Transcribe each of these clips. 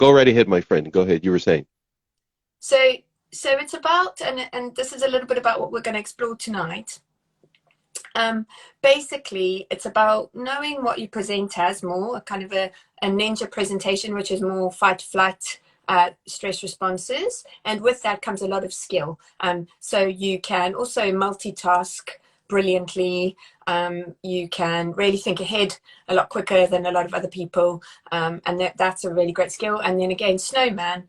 Go right ahead, my friend. Go ahead. You were saying. So, so it's about, and this is a little bit about what we're going to explore tonight. Um, Basically, it's about knowing what you present as more, a kind of a ninja presentation, which is more fight, flight, stress responses. And with that comes a lot of skill. So you can also multitask brilliantly. You can really think ahead a lot quicker than a lot of other people. And that's a really great skill. And then again, snowman,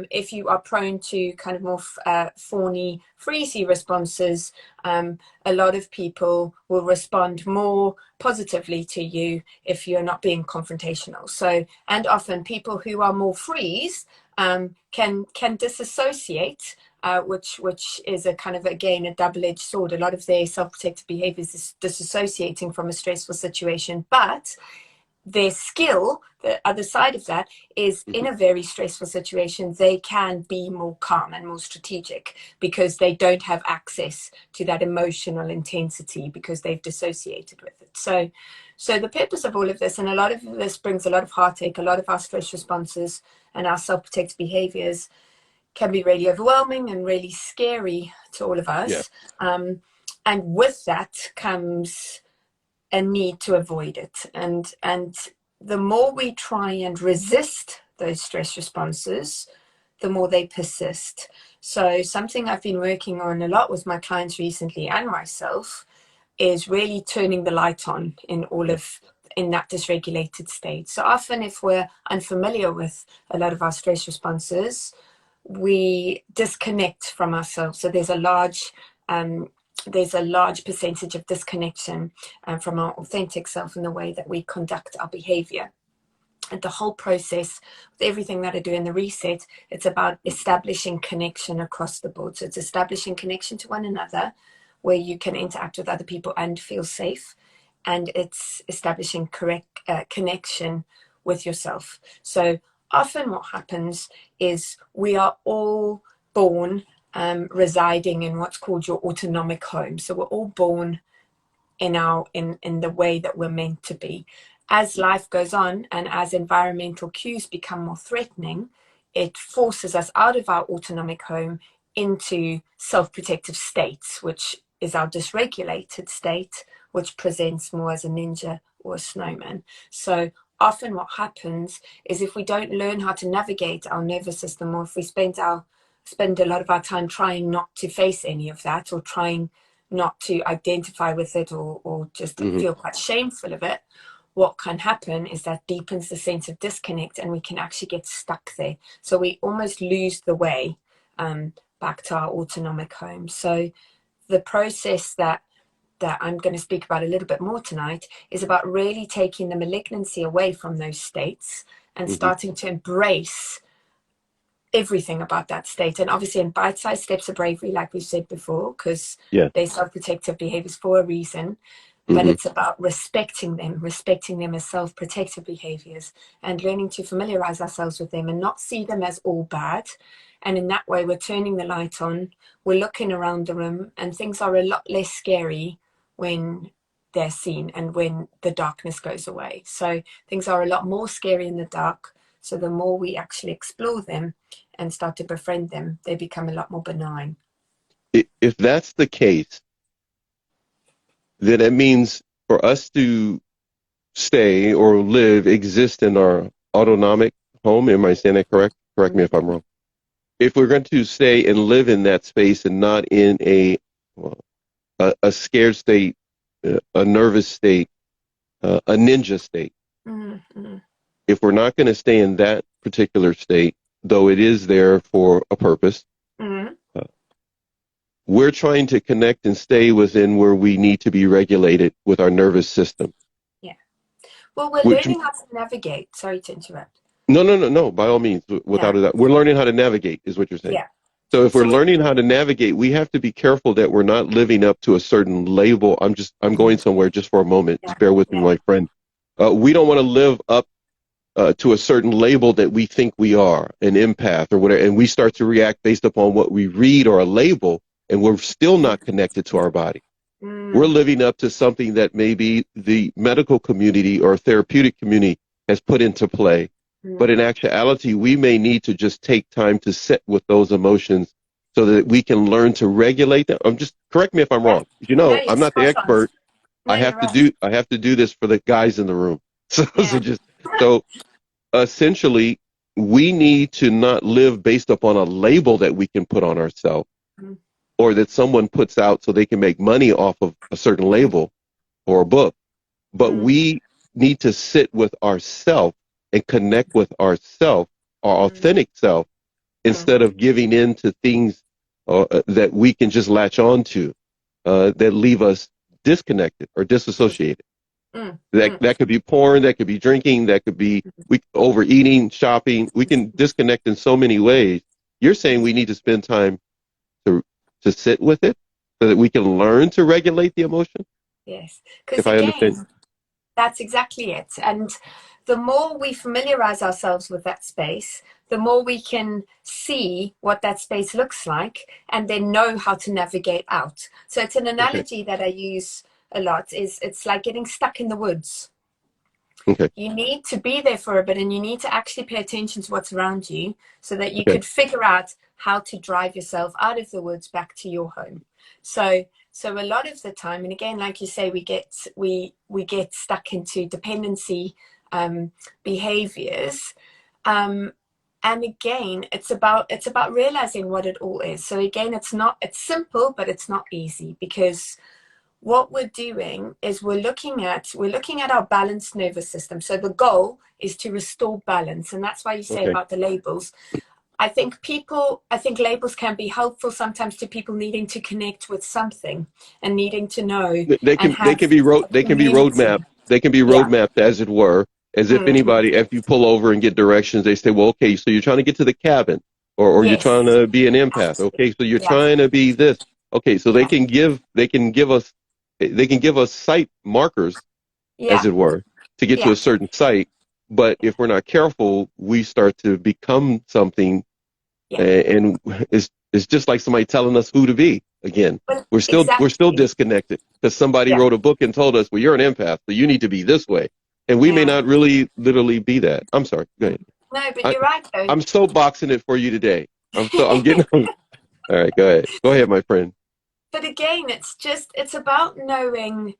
if you are prone to kind of more fawny, freezy responses, a lot of people will respond more positively to you if you're not being confrontational. So, and often people who are more freeze can disassociate, which is a kind of, again, a double-edged sword. A lot of their self-protective behaviors is disassociating from a stressful situation, but their skill, the other side of that, is in a very stressful situation, they can be more calm and more strategic because they don't have access to that emotional intensity because they've dissociated with it. So the purpose of all of this, and a lot of this brings a lot of heartache, a lot of our stress responses and our self-protective behaviors can be really overwhelming and really scary to all of Yeah. us. And with that comes a need to avoid it. And the more we try and resist those stress responses, the more they persist. So something I've been working on a lot with my clients recently and myself is really turning the light on in that dysregulated state. So often if we're unfamiliar with a lot of our stress responses, we disconnect from ourselves. So there's a large percentage of disconnection from our authentic self in the way that we conduct our behavior. And the whole process, with everything that I do in the reset, it's about establishing connection across the board. So it's establishing connection to one another where you can interact with other people and feel safe. And it's establishing correct connection with yourself. So often what happens is we are all born residing in what's called your autonomic home. So we're all born in the way that we're meant to be. As life goes on and as environmental cues become more threatening, it forces us out of our autonomic home into self-protective states, which is our dysregulated state, which presents more as a ninja or a snowman. So often what happens is if we don't learn how to navigate our nervous system, or if we spend a lot of our time trying not to face any of that, or trying not to identify with it, or just feel quite shameful of it, what can happen is that deepens the sense of disconnect and we can actually get stuck there. So we almost lose the way back to our autonomic home. So the process that I'm going to speak about a little bit more tonight is about really taking the malignancy away from those states and starting to embrace everything about that state. And obviously in bite-sized steps of bravery, like we said before, because Yeah. they're self-protective behaviors for a reason, but it's about respecting them as self-protective behaviors and learning to familiarize ourselves with them and not see them as all bad. And in that way, we're turning the light on, we're looking around the room, and things are a lot less scary when they're seen and when the darkness goes away. So things are a lot more scary in the dark. So the more we actually explore them and start to befriend them, they become a lot more benign. If that's the case, then it means for us to stay or live, exist in our autonomic home. Am I saying that correct? Correct me if I'm wrong. If we're going to stay and live in that space and not in a scared state, a nervous state, a ninja state, if we're not going to stay in that particular state, though it is there for a purpose, we're trying to connect and stay within where we need to be regulated with our nervous system. Yeah. Well, we're Which, learning how to navigate. Sorry to interrupt. no, by all means, without Yeah. a doubt. We're learning how to navigate, is what you're saying. Yeah. So if we're So learning how to navigate, we have to be careful that we're not living up to a certain label. I'm going somewhere just for a moment. yeah, Just bear with me, yeah, my friend. We don't want to live up to a certain label that we think we are, an empath or whatever, and we start to react based upon what we read or a label, and we're still not connected to our body. We're living up to something that maybe the medical community or therapeutic community has put into play, But mm. in actuality, we may need to just take time to sit with those emotions so that we can learn to regulate them. I'm just correct me if I'm Yeah. wrong. No, I'm you're not the spot on. expert. No, you're right. I have to do this for the guys in the room. Yeah. So essentially we need to not live based upon a label that we can put on ourselves Mm, or that someone puts out so they can make money off of a certain mm, label or a book. But mm, we need to sit with ourself and connect with ourself, our mm, authentic self, mm, instead of giving in to things that we can just latch on to that leave us disconnected or disassociated. mm, mm, That could be porn, that could be drinking, that could be overeating, shopping. We can disconnect in so many ways. You're saying mm. we need to spend time to sit with it so that we can learn to regulate the emotion, Yes. Because if I understand. again, that's exactly it. And the more we familiarize ourselves with that space, the more we can see what that space looks like and then know how to navigate out. So it's an Okay. analogy that I use a lot is it's like getting stuck in the woods. Okay. You need to be there for a bit and you need to actually pay attention to what's around you so that you Okay. could figure out how to drive yourself out of the woods back to your home. So a lot of the time, and again, like you say, we get stuck into dependency behaviors. Um, and again, it's about realizing what it all is. So again, it's simple, but it's not easy because what we're doing is we're looking at our balanced nervous system. So the goal is to restore balance, and that's why you say Okay. about the labels. I think labels can be helpful sometimes to people needing to connect with something and needing to know and They have can be a they can be community. roadmap. They can be Yeah. roadmapped as it were, as if Mm. anybody, if you pull over and get directions, they say, well, okay, so you're trying to get to the cabin, or you're trying Yes. to be an empath. Absolutely. Okay, so you're Yeah. trying to be this. Okay, so Yeah. they can give us site markers, as Yeah. it were, to get to Yeah. a certain site. But Yeah. if we're not careful, we start to become something, Yeah. and it's just like somebody telling us who to be again. Well, We're still exactly. disconnected because somebody Yeah. wrote a book and told us, well, you're an empath, so you need to be this way, and we may Yeah. not really literally be that. I'm sorry. Go ahead. No, but I, you're right though. I'm so boxing it for you today. I'm getting. All right, go ahead. Go ahead, my friend. But again, it's about knowing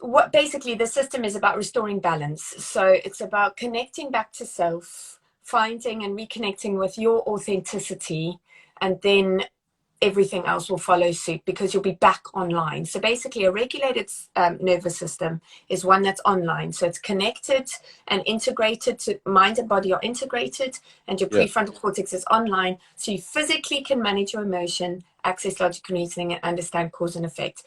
what basically the system is about restoring balance. So it's about connecting back to self, finding and reconnecting with your authenticity, and then everything else will follow suit because you'll be back online. So basically, a regulated nervous system is one that's online. So it's connected and integrated to mind and body are integrated, and your Yeah. prefrontal cortex is online. So you physically can manage your emotion, access logical reasoning, and understand cause and effect.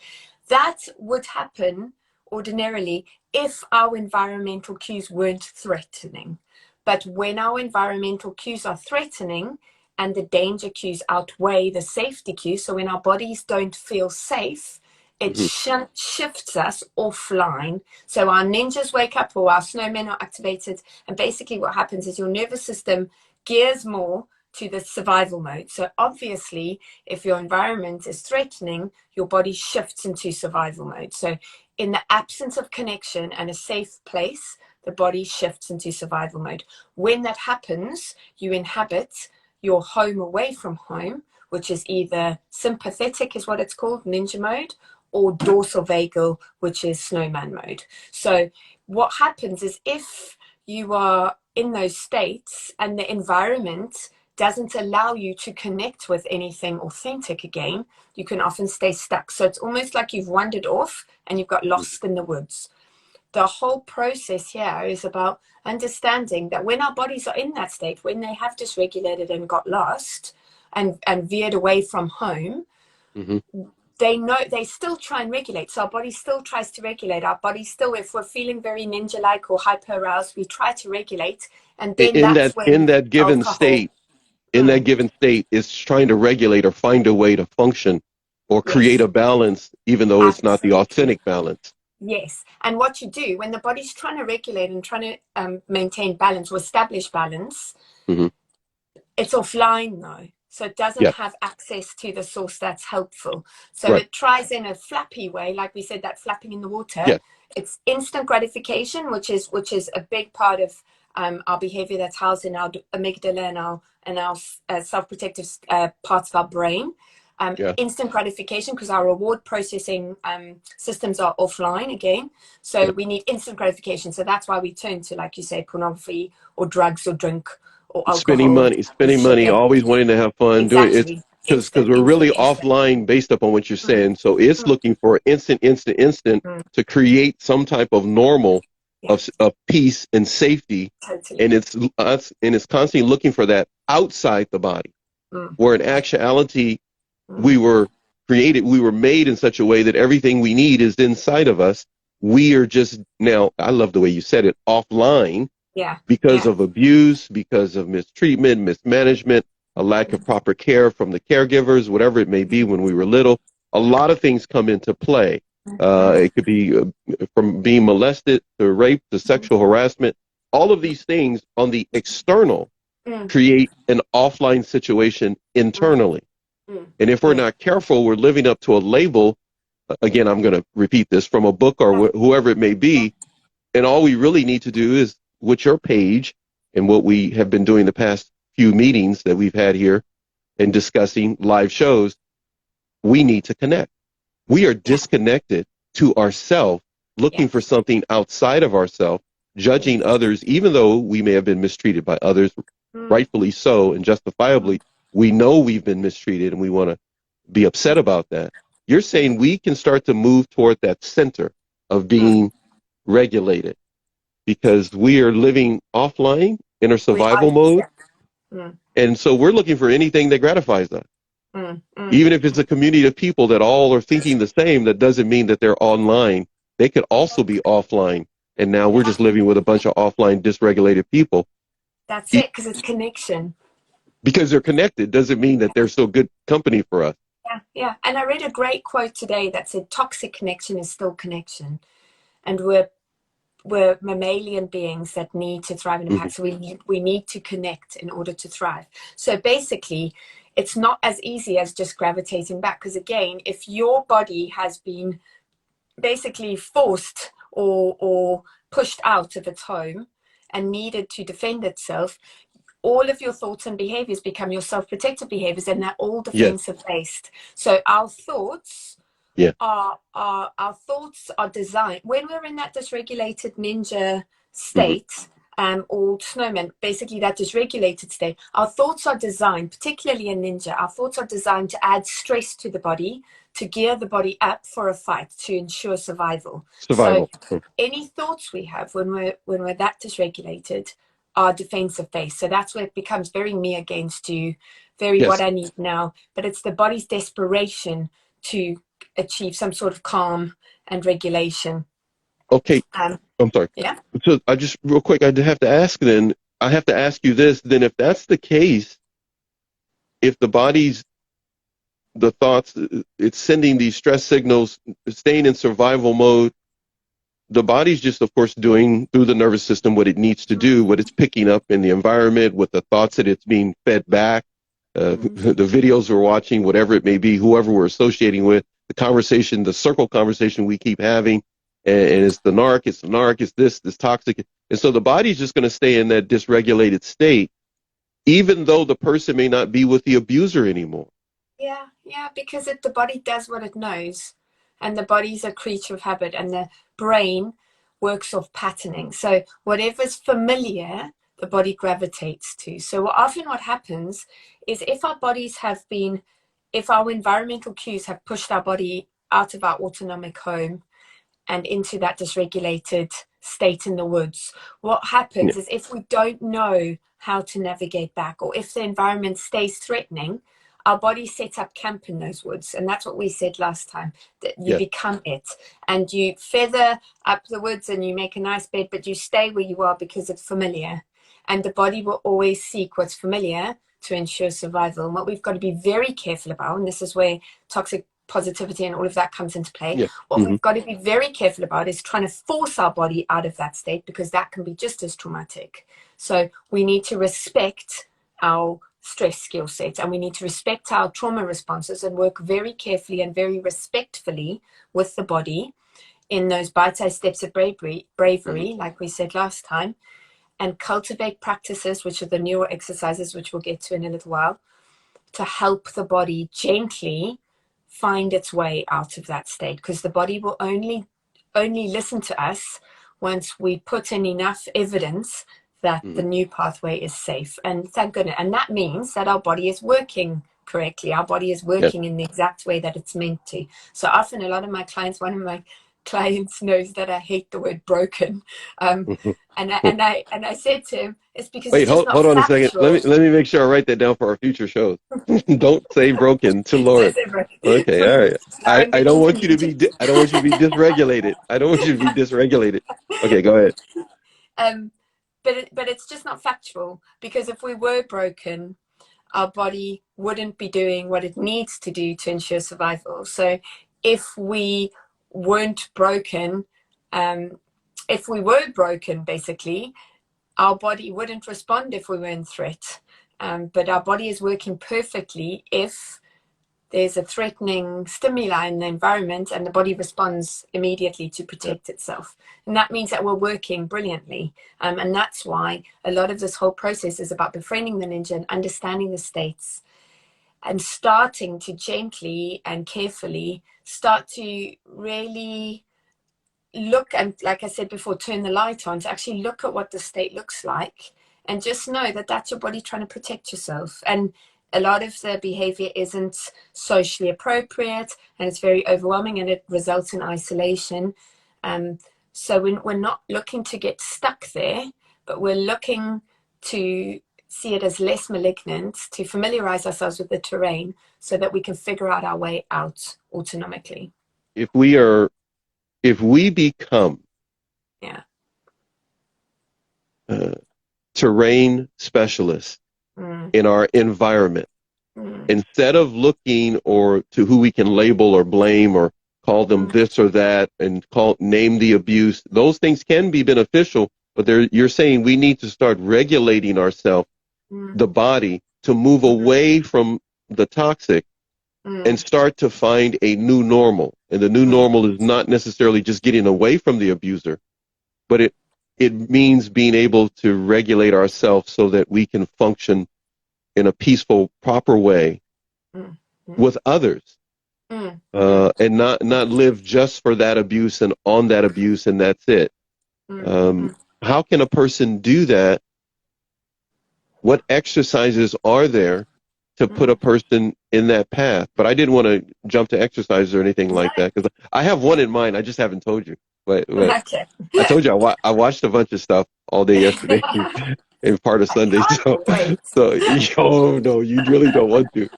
That would happen ordinarily if our environmental cues weren't threatening. But when our environmental cues are threatening, and the danger cues outweigh the safety cues. So when our bodies don't feel safe, it Hmm. shifts us offline. So our ninjas wake up or our snowmen are activated. And basically, what happens is your nervous system gears more to the survival mode. So obviously, if your environment is threatening, your body shifts into survival mode. So in the absence of connection and a safe place, the body shifts into survival mode. When that happens, you inhabit your home away from home, which is either sympathetic, is what it's called, ninja mode, or dorsal vagal, which is snowman mode. So, what happens is if you are in those states and the environment doesn't allow you to connect with anything authentic again, you can often stay stuck. So, it's almost like you've wandered off and you've got lost in the woods. The whole process here is about understanding that when our bodies are in that state, when they have dysregulated and got lost and veered away from home, Hmm. they know they still try and regulate. So our body still tries to regulate. Our body still, if we're feeling very ninja-like or hyper-aroused, we try to regulate. And then that's In when that given alcohol. state, in that Mm, given state, is trying to regulate or find a way to function or create yes, a balance, even though it's not the absolutely. authentic balance. Yes. And what you do when the body's trying to regulate and trying to maintain balance or establish balance, Hmm. it's offline now. So it doesn't Yeah. have access to the source that's helpful. So Right. it tries in a flappy way, like we said, that flapping in the water. Yeah. It's instant gratification, which is a big part of our behavior that's housed in our amygdala and our self-protective parts of our brain. Yeah. Instant gratification, because our reward processing systems are offline again. So Yeah. we need instant gratification. So that's why we turn to, like you say, pornography or drugs or drink or alcohol or spending money, sugar. always wanting to have fun, doing it. Exactly. Because Instant, we're really instant, instant. offline based upon what you're Mm, saying. So it's mm, looking for instant mm. to create some type of normal Yeah, of peace and safety. totally. And it's us, and it's constantly looking for that outside the body, Mm, where in actuality, mm. we were we were made in such a way that everything we need is inside of us. We are just now, I love the way you said it, offline Yeah, because yeah. of abuse, because of mistreatment, mismanagement, a lack of Mm, proper care from the caregivers, whatever it may be mm, when we were little. A lot of things come into play. mm, It could be from being molested to rape to mm, sexual harassment. All of these things on the external mm, create an offline situation mm, internally. mm, And if we're mm. not careful, we're living up to a label. Again, I'm going to repeat this from a book or Yeah, whoever it may yeah, be, and all we really need to do is with your page and what we have been doing the past few meetings that we've had here and discussing live shows, we need to connect. We are yeah, disconnected to ourselves, yeah. looking for something outside of ourselves, judging Yes. others, even though we may have been mistreated by others, Mm, rightfully so and mm, justifiably. We know we've been mistreated and we want to be upset about that. You're saying we can start to move toward that center of mm. being regulated because we are living offline in our We are, survival mode. yeah. Mm, And so we're looking for anything that gratifies us. mm, mm. Even if it's a community of people that all are thinking the same, that doesn't mean that they're online. They could also be offline. And now we're Yeah, just living with a bunch of offline dysregulated people. that's it, because it's connection. Because they're connected doesn't mean that they're still good company for us. Yeah, yeah. And I read a great quote today that said, "Toxic connection is still connection," and we're mammalian beings that need to thrive in a Hmm. pack. So we need to connect in order to thrive. So basically, it's not as easy as just gravitating back. Because again, if your body has been basically forced or pushed out of its home and needed to defend itself, all of your thoughts and behaviors become your self-protective behaviors, and they're all Yes. defensive based. So our thoughts Yeah. our thoughts are designed when we're in that dysregulated ninja Hmm. state, or snowman, basically that dysregulated state. Our thoughts are designed, particularly in ninja, our thoughts are designed to add stress to the body, to gear the body up for a fight, to ensure survival. So Survival. Hmm. any thoughts we have when we're that dysregulated are defensive based. So that's where it becomes very me against you, very what Yes. I need now. But it's the body's desperation to achieve some sort of calm and regulation. Okay. Um, I'm sorry. yeah. So I just real quick, I have to ask then, I have to ask you this, then if that's the case, if the body's the thoughts, it's sending these stress signals, staying in survival mode. The body's just, of course, doing through the nervous system what it needs to do, what it's picking up in the environment, with the thoughts that it's being fed back, Mm, the videos we're watching, whatever it may be, whoever we're associating with, the conversation, the circle conversation we keep having, and it's the narc, it's this toxic. And so the body's just going to stay in that dysregulated state, even though the person may not be with the abuser anymore. yeah, yeah, because the body does what it knows, and the body's a creature of habit, and the brain works off patterning. So whatever's familiar, the body gravitates to. So often what happens is if our environmental cues have pushed our body out of our autonomic home and into that dysregulated state in the woods, what Yeah. happens is if we don't know how to navigate back, or if the environment stays threatening, our body sets up camp in those woods. And that's what we said last time, that you Yes. become it, and you feather up the woods and you make a nice bed, but you stay where you are because it's familiar. And the body will always seek what's familiar to ensure survival. And what we've got to be very careful about, and this is where toxic positivity and all of that comes into play, Yeah. what Hmm. we've got to be very careful about is trying to force our body out of that state, because that can be just as traumatic. So we need to respect our stress skill sets, and we need to respect our trauma responses and work very carefully and very respectfully with the body in those bite-sized steps of bravery, Hmm. like we said last time, and Cultivate practices, which are the newer exercises, which we'll get to in a little while, to help the body gently find its way out of that state, because the body will only listen to us once we put in enough evidence that the new pathway is safe. And thank goodness. And that means that our body is working correctly. Our body is Yes. working in the exact way that it's meant to. So often a lot of my clients, one of my clients knows that I hate the word broken. And I said to him, it's because it's Wait, just not hold on a second. factual. Let me make sure I write that down for our future shows. Don't say broken to Lauren. Okay, all right. I don't want you to be I don't want you to be dysregulated. I don't want you to be dysregulated. Okay, go ahead. But it's just not factual, because if we were broken, our body wouldn't be doing what it needs to do to ensure survival. So if we weren't broken, if we were broken, basically, our body wouldn't respond if we were in threat. But our body is working perfectly if there's a threatening stimuli in the environment, and the body responds immediately to protect itself. And that means that we're working brilliantly. And that's why a lot of this whole process is about befriending the ninja and understanding the states, and starting to gently and carefully start to really look, and like I said before, turn the light on to actually look at what the state looks like, and just know that that's your body trying to protect yourself. And a lot of the behavior isn't socially appropriate, and it's very overwhelming, and it results in isolation. So we're not looking to get stuck there, but we're looking to see it as less malignant, to familiarize ourselves with the terrain so that we can figure out our way out autonomically. If we become Yeah. terrain specialists in our environment, instead of looking or to who we can label or blame or call them this or that and name the abuse, those things can be beneficial, but you're saying we need to start regulating ourselves, the body, to move away from the toxic and start to find a new normal. And the new normal is not necessarily just getting away from the abuser, but it means being able to regulate ourselves so that we can function in a peaceful, proper way with others, and not live just for that abuse and on that abuse, and that's it. How can a person do that? What exercises are there to put a person in that path? But I didn't want to jump to exercises or anything like that, because I have one in mind. I just haven't told you. But Okay. I told you I watched a bunch of stuff all day yesterday and part of Sunday. So oh no, you really don't want to.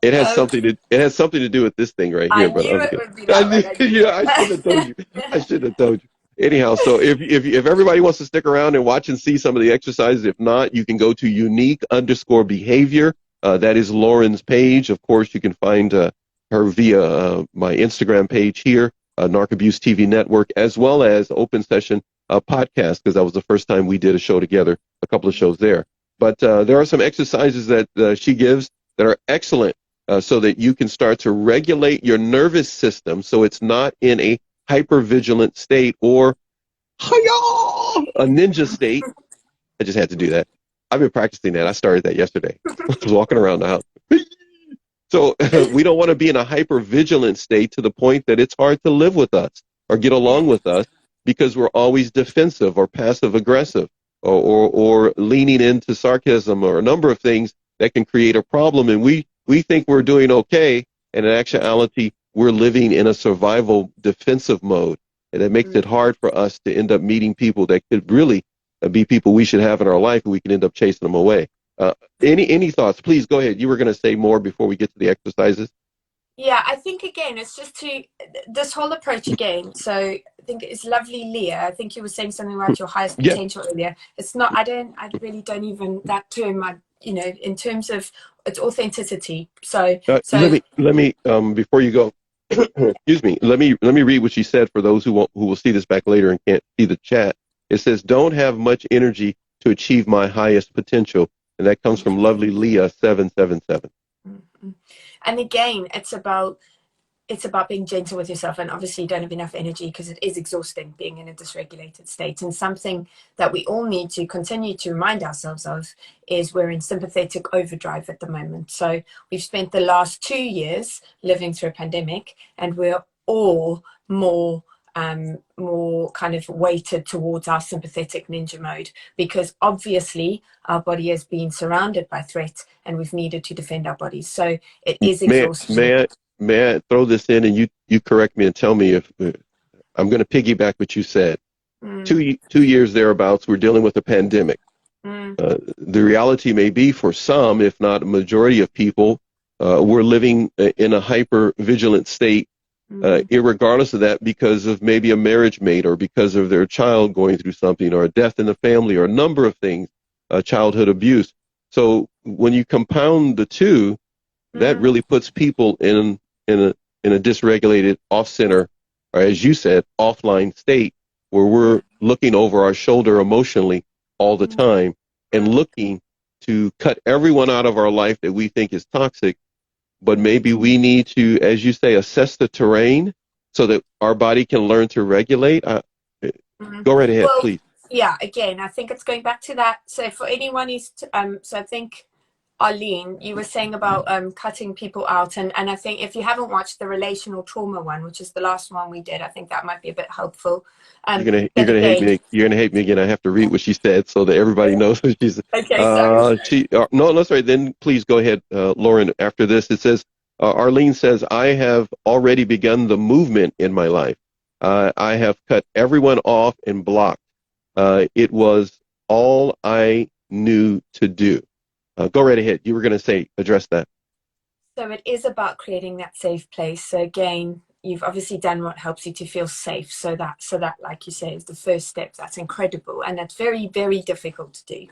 It has something to do with this thing right here. I But knew it would be that one. I shouldn't have told you. I shouldn't have told you. Anyhow, so if everybody wants to stick around and watch and see some of the exercises, if not, you can go to unique_behavior. That is Lauren's page. Of course, you can find her via my Instagram page here, Narc Abuse TV Network, as well as Open Session podcast, because that was the first time we did a show together, a couple of shows there. But there are some exercises that she gives that are excellent, so that you can start to regulate your nervous system so it's not in a hypervigilant state or a ninja state. I just had to do that. I've been practicing that. I started that yesterday. I was walking around the house. So we don't want to be in a hypervigilant state to the point that it's hard to live with us or get along with us, because we're always defensive or passive aggressive, or leaning into sarcasm, or a number of things that can create a problem. And we think we're doing okay, and in actuality, we're living in a survival defensive mode. And it makes it hard for us to end up meeting people that could really be people we should have in our life, and we can end up chasing them away. Any thoughts? Please go ahead. You were going to say more before we get to the exercises. Yeah, I think again, it's just this whole approach again. So I think it's lovely, Leah. I think you were saying something about your highest Yeah. potential earlier. It's not, I really don't even, that term, in terms of its authenticity. So Let me before you go, excuse me, let me read what she said for those who will see this back later and can't see the chat. It says, "Don't have much energy to achieve my highest potential," and that comes from lovely Leah 777. And again, it's about it's about being gentle with yourself, and obviously you don't have enough energy because it is exhausting being in a dysregulated state. And something that we all need to continue to remind ourselves of is we're in sympathetic overdrive at the moment. So we've spent the last 2 years living through a pandemic, and we're all more kind of weighted towards our sympathetic ninja mode, because obviously our body has been surrounded by threat and we've needed to defend our bodies. So it is May exhausting. may I, may I throw this in, and you correct me and tell me if I'm going to piggyback what you said. Mm, 2 years thereabouts, we're dealing with a pandemic. mm, The reality may be for some, if not a majority of people, we're living in a hyper vigilant state, mm, irregardless of that, because of maybe a marriage mate or because of their child going through something or a death in the family or a number of things, childhood abuse. So when you compound the two, that mm, really puts people in a in a dysregulated, off center, or as you said, offline state where mm, we're looking over our shoulder emotionally all the mm, time and mm, looking to cut everyone out of our life that we think is toxic. But mm, maybe we need to, as you say, assess the terrain so that our body can learn to regulate. mm. Go right ahead, Well, please. yeah, again, I think it's going back to that. So for anyone who's, so I think Arlene, you were saying about cutting people out, and I think if you haven't watched the relational trauma one, which is the last one we did, I think that might be a bit helpful. You're But gonna hate again, me. You're gonna hate me again. I have to read what she said so that everybody knows what she's. okay, sorry. No, that's right. Then please go ahead, Lauren. After this, it says Arlene says I have already begun the movement in my life. I have cut everyone off and blocked. It was all I knew to do. Go right ahead. You were gonna say address that. So it is about creating that safe place. So again, you've obviously done what helps you to feel safe. So that, like you say, is the first step. That's incredible, and that's very, very difficult to do,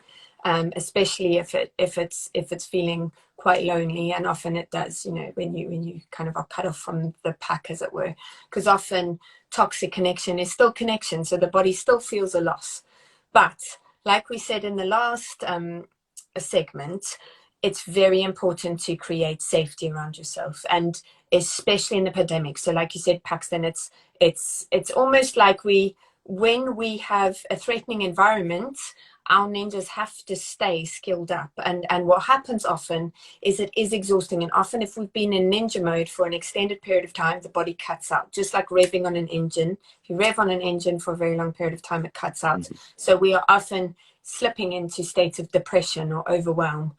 especially if it's feeling quite lonely, and often it does. You know, when you kind of are cut off from the pack, as it were, because often toxic connection is still connection, so the body still feels a loss. But like we said in the last segment, it's very important to create safety around yourself, and especially in the pandemic. So like you said, Paxton, it's almost like when we have a threatening environment, our ninjas have to stay skilled up, and what happens often is it is exhausting, and often if we've been in ninja mode for an extended period of time, the body cuts out, just like revving on an engine. If you rev on an engine for a very long period of time, it cuts out. Mhm. So we are often slipping into states of depression or overwhelm,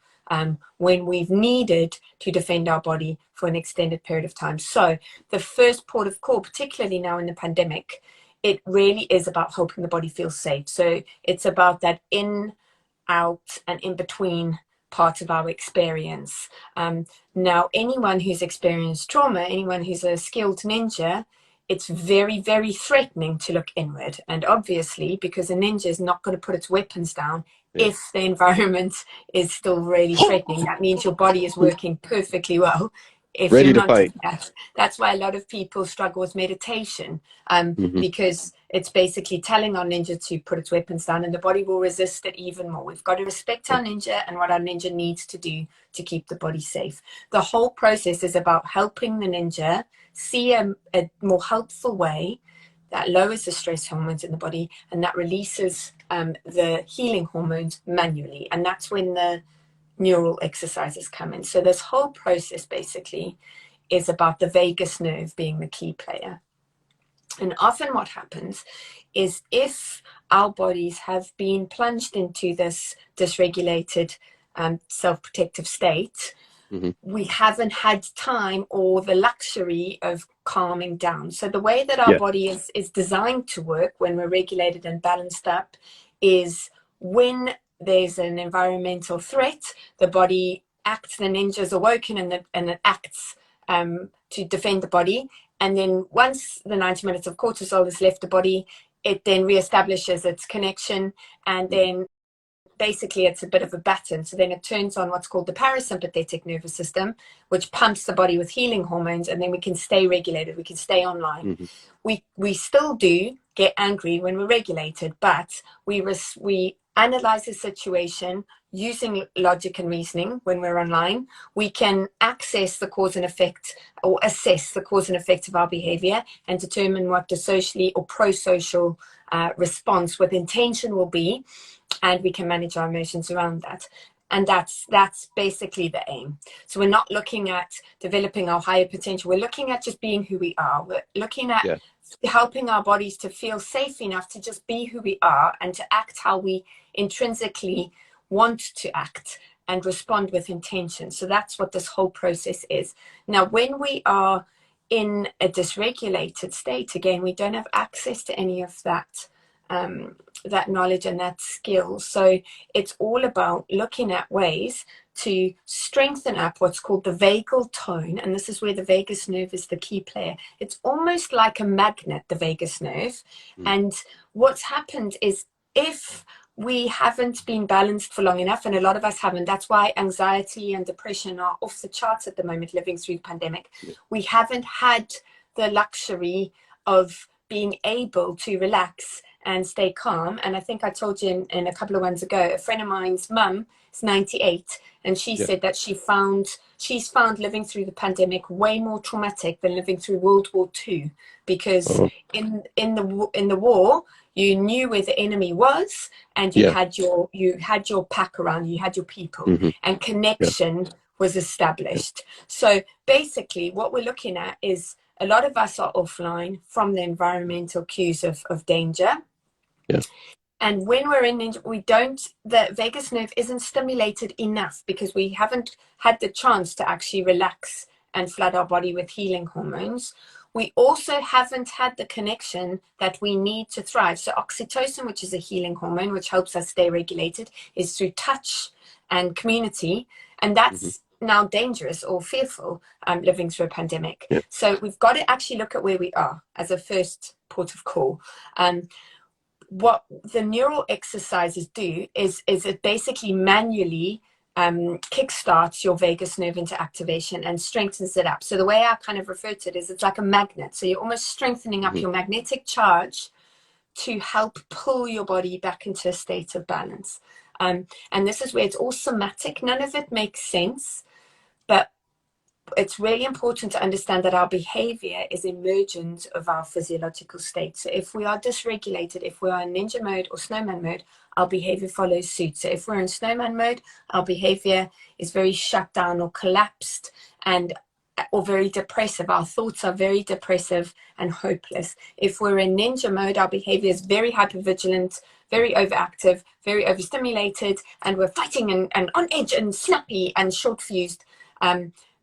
when we've needed to defend our body for an extended period of time. So the first port of call, particularly now in the pandemic, it really is about helping the body feel safe. So it's about that in, out, and in between part of our experience. Now, anyone who's experienced trauma, anyone who's a skilled ninja, it's very, very threatening to look inward. And obviously, because a ninja is not going to put its weapons down Yeah. if the environment is still really threatening, that means your body is working perfectly well. If you're Ready to not fight. doing that, that's why a lot of people struggle with meditation, Hmm. because it's basically telling our ninja to put its weapons down, and the body will resist it even more. We've got to respect our ninja and what our ninja needs to do to keep the body safe. The whole process is about helping the ninja see a more helpful way that lowers the stress hormones in the body, and that releases the healing hormones manually. And that's when the neural exercises come in. So this whole process basically is about the vagus nerve being the key player. And often what happens is, if our bodies have been plunged into this dysregulated self-protective state, Hmm. we haven't had time or the luxury of calming down. So the way that our Yeah. body is designed to work when we're regulated and balanced up is, when there's an environmental threat, the body acts, the ninja's awoken, and it acts to defend the body. And then once the 90 minutes of cortisol has left the body, it then reestablishes its connection, and Mhm. then basically it's a bit of a baton. So then it turns on what's called the parasympathetic nervous system, which pumps the body with healing hormones, and then we can stay regulated, we can stay online. We still do get angry when we're regulated, but we analyze the situation using logic and reasoning. When we're online, we can access the cause and effect, or assess the cause and effect of our behavior, and determine what the socially or pro-social response with intention will be, and we can manage our emotions around that. And that's basically the aim. So we're not looking at developing our higher potential. We're looking at just being who we are. We're looking at helping our bodies to feel safe enough to just be who we are and to act how we intrinsically want to act and respond with intention. So that's what this whole process is. Now, when we are in a dysregulated state, again, we don't have access to any of that that knowledge and that skill. So it's all about looking at ways to strengthen up what's called the vagal tone. And this is where the vagus nerve is the key player. It's almost like a magnet, the vagus nerve. And what's happened is, if we haven't been balanced for long enough, and a lot of us haven't, that's why anxiety and depression are off the charts at the moment, living through the pandemic. We haven't had the luxury of being able to relax and stay calm. And I think I told you in a couple of ones ago, a friend of mine's mum is 98, and she said that she's found living through the pandemic way more traumatic than living through World War II, because in the war, you knew where the enemy was, and you had your pack around, you had your people, and connection was established. So basically what we're looking at is, a lot of us are offline from the environmental cues of danger. And when we're in, the vagus nerve isn't stimulated enough, because we haven't had the chance to actually relax and flood our body with healing hormones. We also haven't had the connection that we need to thrive. So oxytocin, which is a healing hormone, which helps us stay regulated, is through touch and community. And that's now dangerous or fearful, living through a pandemic. So we've got to actually look at where we are as a first port of call. What the neural exercises do is it basically manually kickstarts your vagus nerve into activation and strengthens it up. So the way I kind of refer to it is, it's like a magnet. So you're almost strengthening up your magnetic charge to help pull your body back into a state of balance. And this is where it's all somatic. None of it makes sense, but it's really important to understand that our behavior is emergent of our physiological state. So if we are dysregulated, if we are in ninja mode or snowman mode, our behavior follows suit. So if we're in snowman mode, our behavior is very shut down or collapsed, or very depressive. Our thoughts are very depressive and hopeless. If we're in ninja mode, our behavior is very hypervigilant, very overactive, very overstimulated, and we're fighting and on edge and snappy and short-fused.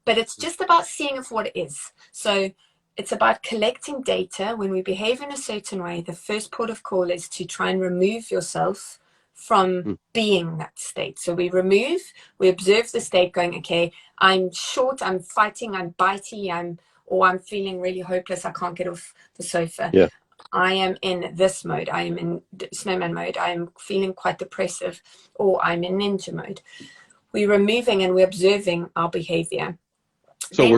But it's just about seeing it for what it is. So it's about collecting data. When we behave in a certain way, the first port of call is to try and remove yourself from being that state. So we observe the state, going, okay, I'm short, I'm fighting, I'm bitey, I'm feeling really hopeless, I can't get off the sofa. I am in this mode, I am in snowman mode, I am feeling quite depressive, or I'm in ninja mode. We're removing and we're observing our behavior. So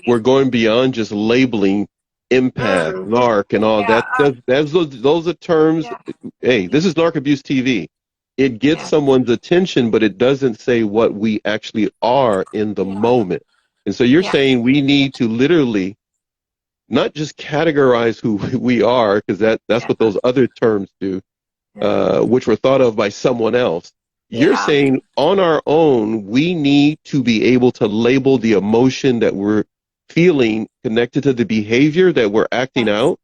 we're going beyond just labeling empath, narc, and all that. Those are terms. Hey, this is Narc Abuse TV. It gets someone's attention, but it doesn't say what we actually are in the moment. And so you're saying we need to literally not just categorize who we are, because that's what those other terms do, which were thought of by someone else. You're saying on our own, we need to be able to label the emotion that we're feeling connected to the behavior that we're acting out.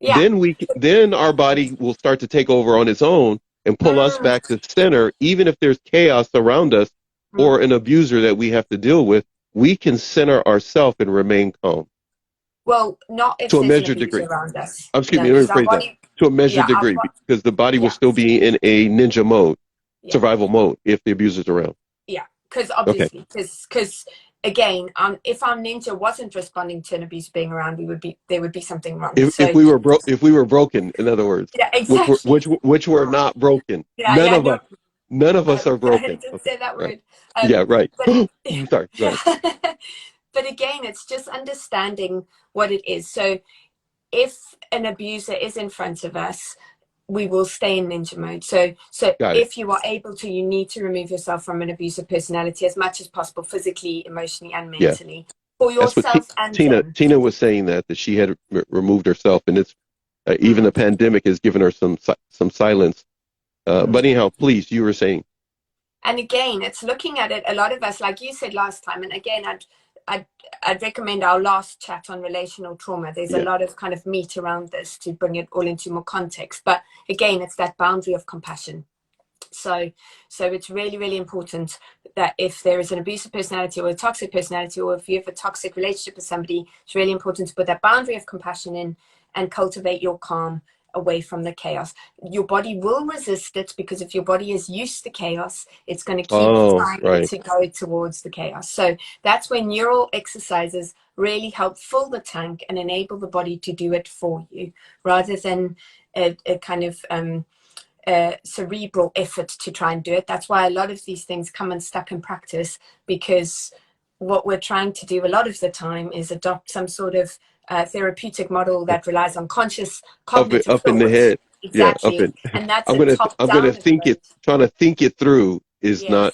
Then our body will start to take over on its own and pull us back to center. Even if there's chaos around us or an abuser that we have to deal with, we can center ourselves and remain calm. Well, not if to a there's an measured abuser degree. around us. Excuse me, let me rephrase that. To a measured degree, because the body will still be in a ninja mode, survival mode, if the abuser's around. Yeah, because obviously, because again, if our ninja wasn't responding to an abuser being around, there would be something wrong. If we were broken, in other words, which were not broken. None of us are broken. I didn't say that word. Right. Sorry. But again, it's just understanding what it is. So if an abuser is in front of us, we will stay in ninja mode. So Got it. if you are able to, you need to remove yourself from an abusive personality as much as possible, physically, emotionally, and Yeah. mentally, for That's what yourself and Tina them. Tina was saying, that she had removed herself, and it's even the pandemic has given her some silence. But anyhow, please, you were saying. And again, it's looking at it. A lot of us, like you said last time, and again, I'd recommend our last chat on relational trauma. There's a Yeah. lot of kind of meat around this to bring it all into more context. But again, it's that boundary of compassion. So it's really, really important that if there is an abusive personality or a toxic personality, or if you have a toxic relationship with somebody, it's really important to put that boundary of compassion in and cultivate your calm away from the chaos. Your body will resist it, because if your body is used to chaos, it's going to keep Oh, trying right. to go towards the chaos. So that's when neural exercises really help fill the tank and enable the body to do it for you, rather than a kind of cerebral effort to try and do it. That's why a lot of these things come unstuck in practice, because what we're trying to do a lot of the time is adopt some sort of therapeutic model that relies on conscious cognitive Up in the thought. head. Yeah, up Exactly. in. And that's a top I'm gonna down think it. approach. Trying to think it through Yes. is No.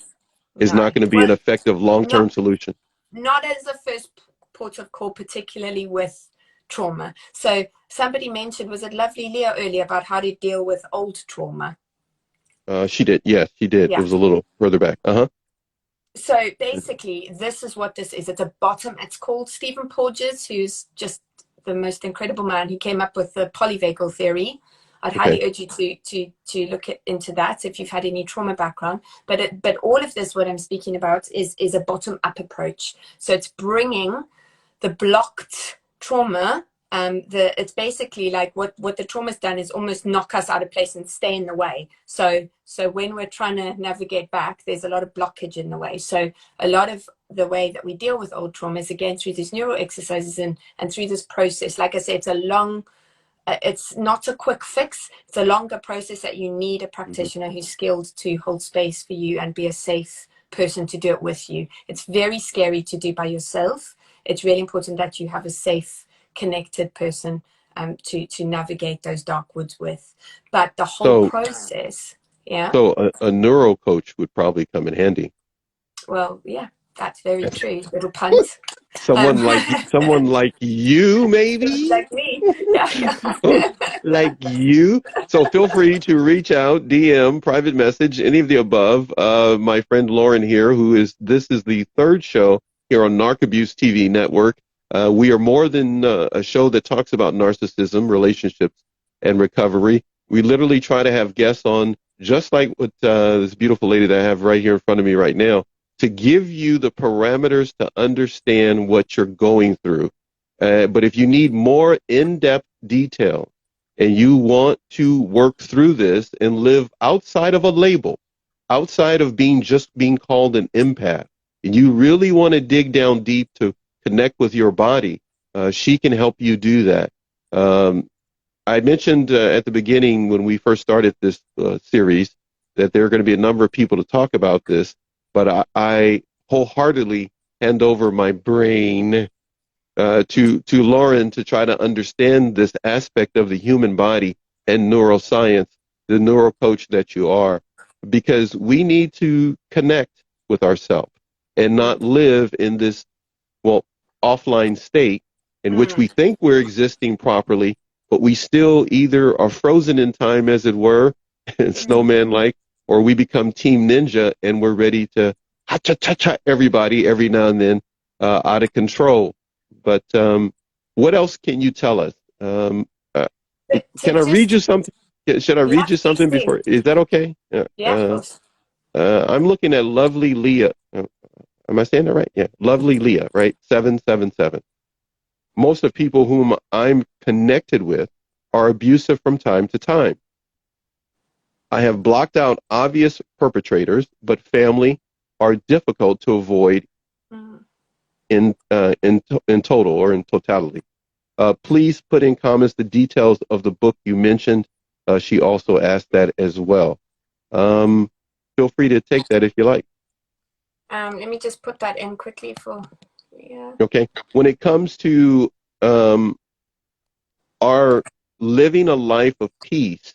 not going to be an Well, effective long term not solution. not as a first port of call, particularly with trauma. So somebody mentioned, was it Lovely Leah earlier, about how to deal with old trauma? She did. Yes, she did. It Yeah. was a little further back. Uh So basically, this is what this is. It's a bottom. It's called Stephen Porges, who's just the most incredible man. He came up with the polyvagal theory. I'd Okay. highly urge you to look into that if you've had any trauma background. But all of this, what I'm speaking about, is a bottom up approach. So it's bringing the blocked trauma. It's basically like what the trauma's done is almost knock us out of place and stay in the way. So when we're trying to navigate back, there's a lot of blockage in the way. So a lot of the way that we deal with old trauma is again through these neural exercises and through this process. Like I said, it's a long, it's not a quick fix. It's a longer process that you need a Hmm. practitioner who's skilled to hold space for you and be a safe person to do it with you. It's very scary to do by yourself. It's really important that you have a safe, connected person to navigate those dark woods with. But the whole So, process, yeah, a neuro coach would probably come in handy. well, yeah, that's very true. Little punt. Um, Someone like you, maybe. like me, yeah, Like you. So feel free to reach out, DM, private message, any of the above. My friend Lauren here, this is the third show here on Narc Abuse TV network. We are more than a show that talks about narcissism, relationships, and recovery. We literally try to have guests on, just like what this beautiful lady that I have right here in front of me right now, to give you the parameters to understand what you're going through. But if you need more in-depth detail and you want to work through this and live outside of a label, outside of being called an empath, and you really want to dig down deep to connect with your body, she can help you do that. I mentioned at the beginning when we first started this series that there are going to be a number of people to talk about this, but I wholeheartedly hand over my brain to Lauren to try to understand this aspect of the human body and neuroscience, the neuro coach that you are, because we need to connect with ourselves and not live in this, well, offline state in which we think we're existing properly, but we still either are frozen in time, as it were, snowman like, or we become Team Ninja and we're ready to ha cha cha cha everybody every now and then out of control. But what else can you tell us? Uh, can to I read just, you something? Should I yeah, read you please something do. before? Is that okay? Yeah, of course. I'm looking at Lovely Leah. Am I saying that right? Yeah, Lovely Leah, right? 777. Most of people whom I'm connected with are abusive from time to time. I have blocked out obvious perpetrators, but family are difficult to avoid Mm. in total or in totality. Please put in comments the details of the book you mentioned. She also asked that as well. Um, Feel free to take that if you like. Let me just put that in quickly for, yeah. Okay. When it comes to um, our living a life of peace,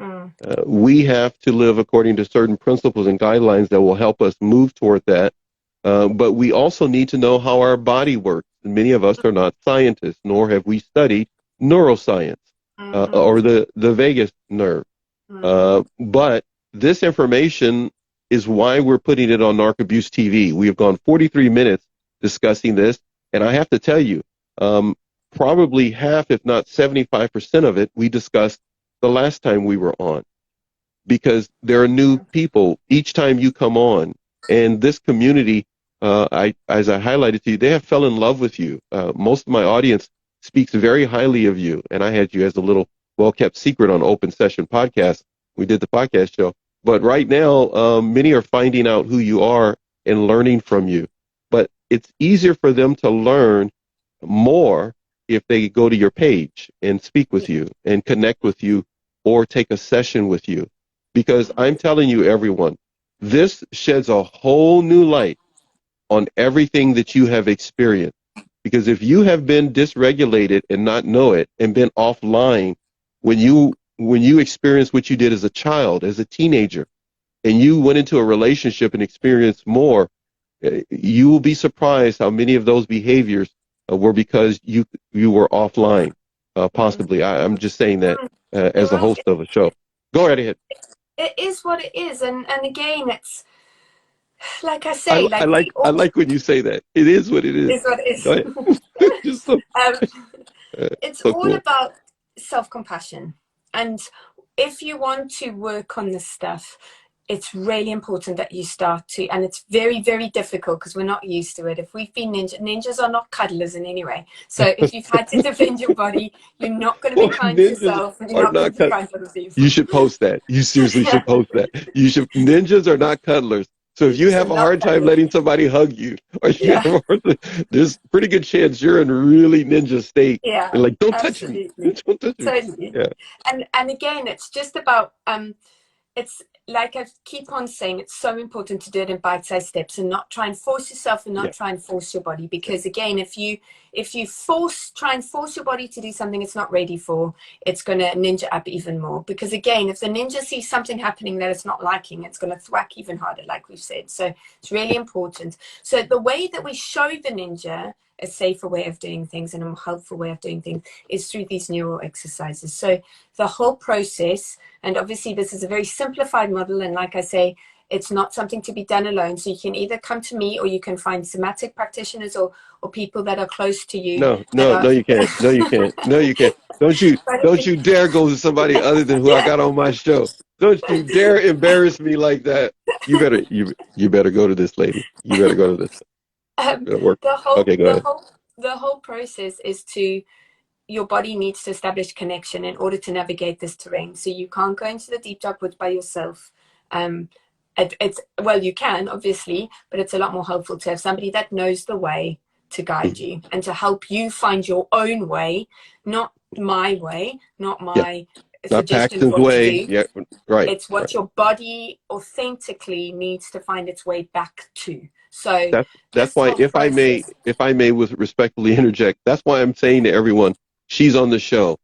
Mm. We have to live according to certain principles and guidelines that will help us move toward that. But we also need to know how our body works. And many of us are not scientists, nor have we studied neuroscience Mm-hmm. or the vagus nerve. Mm-hmm. But this information is why we're putting it on Narc Abuse TV. We have gone 43 minutes discussing this, and I have to tell you, probably half, if not 75% of it, we discussed the last time we were on, because there are new people each time you come on, and this community, as I highlighted to you, they have fell in love with you. Most of my audience speaks very highly of you, and I had you as a little well-kept secret on Open Session Podcast. We did the podcast show, but right now, many are finding out who you are and learning from you. But it's easier for them to learn more if they go to your page and speak with you and connect with you or take a session with you. Because I'm telling you, everyone, this sheds a whole new light on everything that you have experienced. Because if you have been dysregulated and not know it and been offline when you experienced what you did as a child, as a teenager, and you went into a relationship and experienced more, you will be surprised how many of those behaviors were because you were offline. Possibly, I'm just saying that as You're a right. host of a show. Go right ahead. It is what it is, and again, it's like I say, I like like we I all like when you say that. It is what it is. is what it Go is. ahead. Just so um, it's so all cool. about self-compassion, and if you want to work on this stuff, it's really important that you start to, and it's very, very difficult because we're not used to it. If we've been ninjas are not cuddlers in any way. So if you've had to defend your body, you're not going to be Boy, kind to ninjas yourself, and you're are not going not to be cut. kind to other You people. should post that. You seriously should post that. You should. Ninjas are not cuddlers. So if you Ninjas are have a not hard time cuddlers. letting somebody hug you, or you Yeah, have a hard there's pretty good chance you're in really ninja state. yeah, And like, don't touch me. absolutely, Don't touch me. totally. Yeah. And again, it's just about it's like I keep on saying, it's so important to do it in bite-sized steps and not try and force yourself and Yeah. not try and force your body, Yeah. because again, if you try and force your body to do something it's not ready for, it's going to ninja up even more. Because again, if the ninja sees something happening that it's not liking, it's going to thwack even harder, like we've said. So it's really important. So the way that we show the ninja a safer way of doing things and a more helpful way of doing things is through these neural exercises. So the whole process, and obviously this is a very simplified model, and like I say, it's not something to be done alone. So you can either come to me or you can find somatic practitioners or people that are close to you No, that no, are no, you can't. No, you can't. No, you can't. but Don't you dare go to somebody other than who I yeah. got on my show. Don't you dare embarrass me like that. You better go to this lady. You better go to this. um, It'll work. the whole Okay, go the ahead. whole the whole process is to, your body needs to establish connection in order to navigate this terrain. So you can't go into the deep dark woods by yourself. It's well, you can obviously, but it's a lot more helpful to have somebody that knows the way to guide Mhm. you and to help you find your own way, not my way, not Yeah, my not suggestion of Paxton's what to way. do. Yeah, right, It's what right. your body authentically needs to find its way back to. So That's this why, whole process. if I may, with respectfully interject, that's why I'm saying to everyone, she's on the show,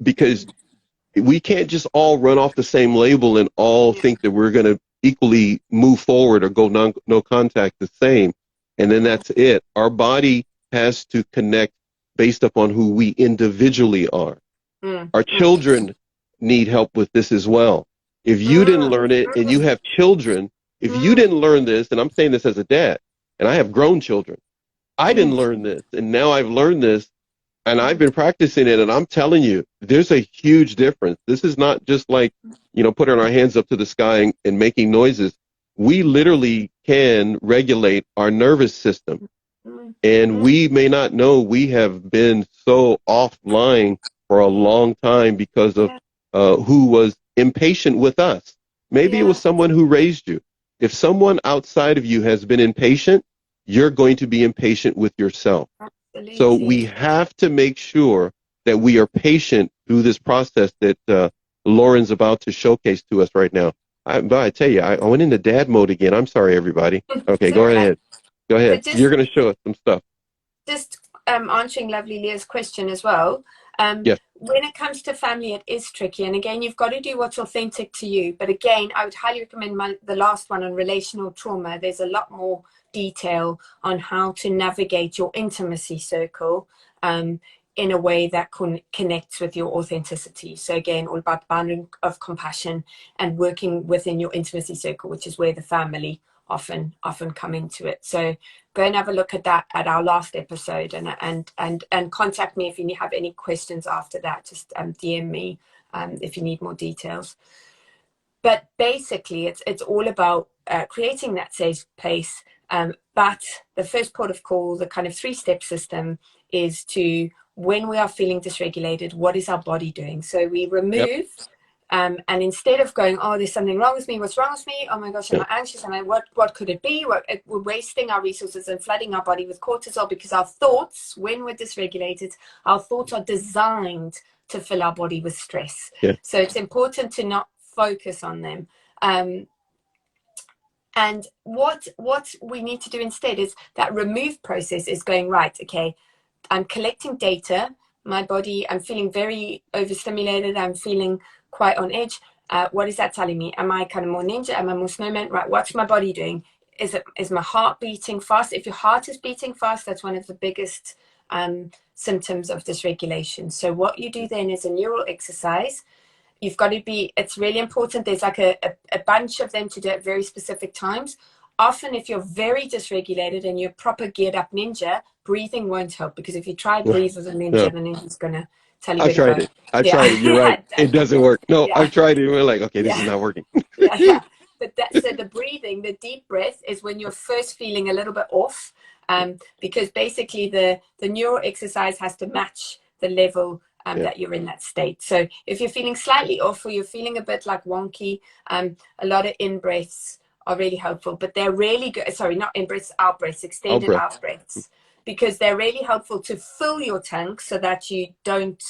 because we can't just all run off the same label and all think that we're going to equally move forward or go no contact the same, and then that's it. Our body has to connect based upon who we individually are. Mm, Our mm, children need help with this as well. If you didn't mm, learn it and you mm, have children, if you mm, didn't learn this, and I'm saying this as a dad, and I have grown children, I didn't mm, learn this, and now I've learned this, and I've mm, been practicing it, and I'm telling you, there's a huge difference. This is not just like, putting our hands up to the sky and making noises. We literally can regulate our nervous system. mm, And mm. we may not know we have been so offline for a long time because of Yeah, who was impatient with us. Maybe it was yeah, someone who raised you. If someone outside of you has been impatient, you're going to be impatient with yourself. So we absolutely. have to make sure that we are patient through this process that Lauren's about to showcase to us right now. But I tell you, I went into dad mode again. I'm sorry, everybody. Okay, It's go all right. ahead. Go So ahead. You're going to show us some stuff. just answering lovely Leah's question as well. Yes. When it comes to family, it is tricky. And again, you've got to do what's authentic to you. But again, I would highly recommend the last one on relational trauma. There's a lot more detail on how to navigate your intimacy circle in a way that connects with your authenticity. So again, all about boundary of compassion and working within your intimacy circle, which is where the family often come into it. So go and have a look at that at our last episode, and contact me if you have any questions after that. Just DM me if you need more details. But basically, it's all about creating that safe place. But the first port of call, the kind of 3-step system, is to, when we are feeling dysregulated, what is our body doing? So we remove. And instead of going, oh, there's something wrong with me, what's wrong with me? Oh my gosh, am I anxious? What could it be? We're wasting our resources and flooding our body with cortisol, because our thoughts, when we're dysregulated, our thoughts are designed to fill our body with stress. Yeah. So it's important to not focus on them. And what we need to do instead is that remove process is going, right, okay, I'm collecting data. My body, I'm feeling very overstimulated. I'm feeling quite on edge. What is that telling me? Am I kind of more ninja? Am I more snowman? Right, what's my body doing? Is my heart beating fast? If your heart is beating fast, that's one of the biggest symptoms of dysregulation. So what you do then is a neural exercise. You've got to be, it's really important. There's like a bunch of them to do at very specific times. Often if you're very dysregulated and you're proper geared up ninja, breathing won't help, because if you try breathe as a ninja, the ninja's going to tell you I've where to tried go. it. I've tried it. You're right. It doesn't work. No, Yeah. I've tried it. We're like, okay, this is not working. Yeah. But so the breathing, the deep breath, is when you're first feeling a little bit off, because basically the neural exercise has to match the level that you're in that state. So if you're feeling slightly off, or you're feeling a bit like wonky, a lot of in-breaths are really helpful, but they're really good. Sorry, not in-breaths, out-breaths, extended out-breaths, because they're really helpful to fill your tank so that you don't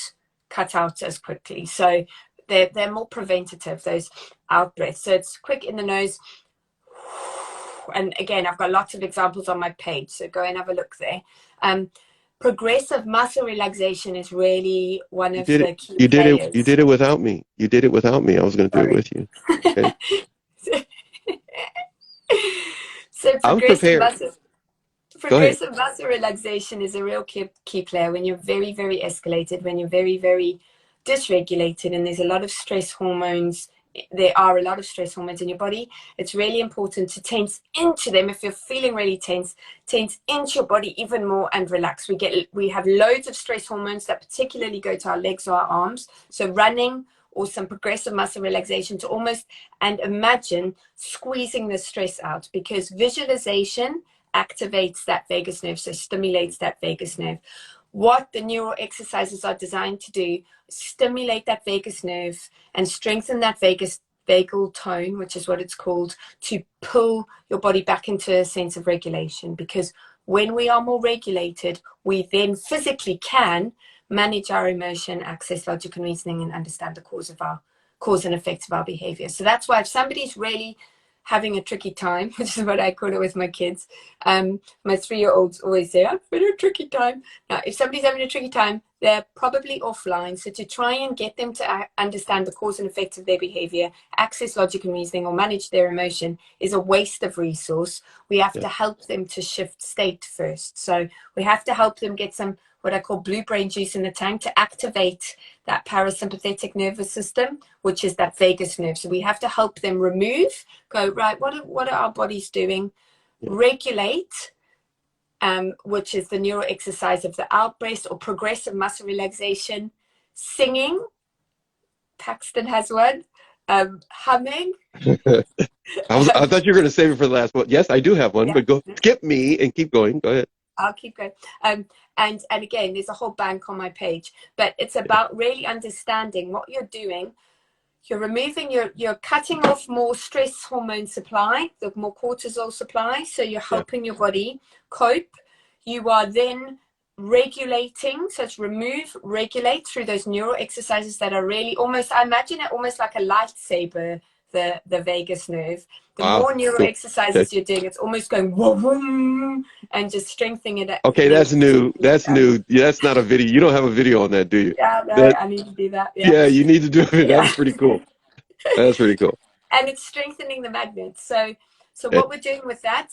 cut out as quickly. So they're more preventative, those out-breaths. So it's quick in the nose. And again, I've got lots of examples on my page, so go and have a look there. Progressive muscle relaxation is really one of the key players. You did it without me. You did it without me. I was going to do it with you. Okay. So progressive Progressive muscle relaxation is a real key player when you're very, very escalated, when you're very, very dysregulated, and there's a lot of stress hormones. There are a lot of stress hormones in your body. It's really important to tense into them. If you're feeling really tense into your body even more and relax. We have loads of stress hormones that particularly go to our legs or our arms. So running or some progressive muscle relaxation to almost, and imagine squeezing the stress out, because visualization activates that vagus nerve, so stimulates that vagus nerve. What the neural exercises are designed to do, stimulate that vagus nerve and strengthen that vagal tone, which is what it's called, to pull your body back into a sense of regulation. Because when we are more regulated, we then physically can manage our emotion, access logic and reasoning, and understand the cause and effect of our behavior. So that's why if somebody's really having a tricky time, which is what I call it with my kids, my 3-year-olds always say, I'm having a tricky time. Now, if somebody's having a tricky time, they're probably offline. So to try and get them to understand the cause and effect of their behavior, access logic and reasoning, or manage their emotion is a waste of resource. We have to help them to shift state first. So we have to help them get some what I call blue brain juice in the tank to activate that parasympathetic nervous system, which is that vagus nerve. So we have to help them go, right, what are our bodies doing? Regulate, which is the neural exercise of the out breath or progressive muscle relaxation. Singing, Paxton has one. Humming. I thought you were going to save it for the last one. Yes, I do have one, but go skip me and keep going. Go ahead. I'll keep going. And again, there's a whole bank on my page, but it's about really understanding what you're doing. You're removing, you're cutting off more stress hormone supply, the more cortisol supply. So you're helping your body cope. You are then regulating. So it's regulate through those neural exercises that are really almost, I imagine it almost like a lightsaber the vagus nerve. The Wow. more neural Cool. Okay. exercises you're doing, it's almost going whoa, whoa, and just strengthening it. Okay, Then that's new. That's new. Yeah, that's not a video. You don't have a video on that, do you? yeah, no, That I need to do that. Yeah, yeah, you need to do it. yeah. That's pretty cool. That's pretty cool. And it's strengthening the magnets. So Eh, what we're doing with that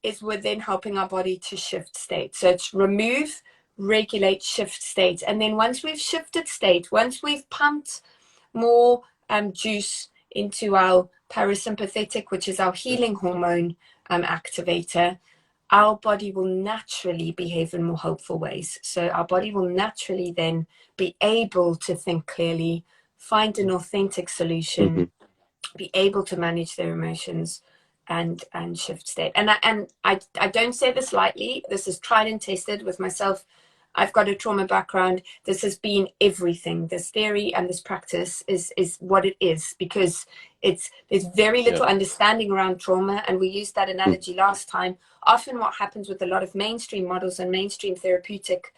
is we're then helping our body to shift state. So it's remove, regulate, shift state. And then once we've shifted state, once we've pumped more juice into our parasympathetic, which is our healing hormone activator, our body will naturally behave in more hopeful ways. So our body will naturally then be able to think clearly, find an authentic mhm. solution, be able to manage their emotions and shift state. And I don't say this lightly. This is tried and tested with myself. I've got a trauma background. This has been everything. This theory and this practice is what it is, because there's very Yeah. little understanding around trauma, and we used that Mm. analogy last time. Often what happens with a lot of mainstream models and mainstream therapeutic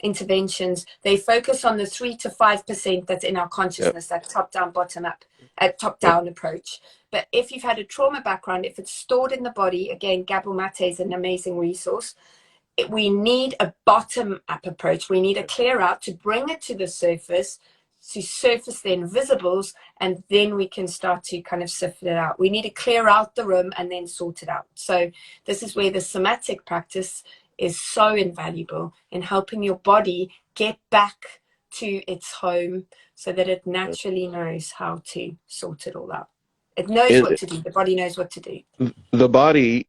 interventions, they focus on the 3 to 5% that's in our Yep. consciousness, that top down, bottom up, top Yep. down approach. But if you've had a trauma background, if it's stored in the body, again, Gabor Mate is an amazing resource. We need a bottom up approach. We need a clear out to bring it to the surface, to surface the invisibles, and then we can start to kind of sift it out. We need to clear out the room and then sort it out. So this is where the somatic practice is so invaluable in helping your body get back to its home so that it naturally knows how to sort it all out. It knows what And to do. The body knows what to do. the body,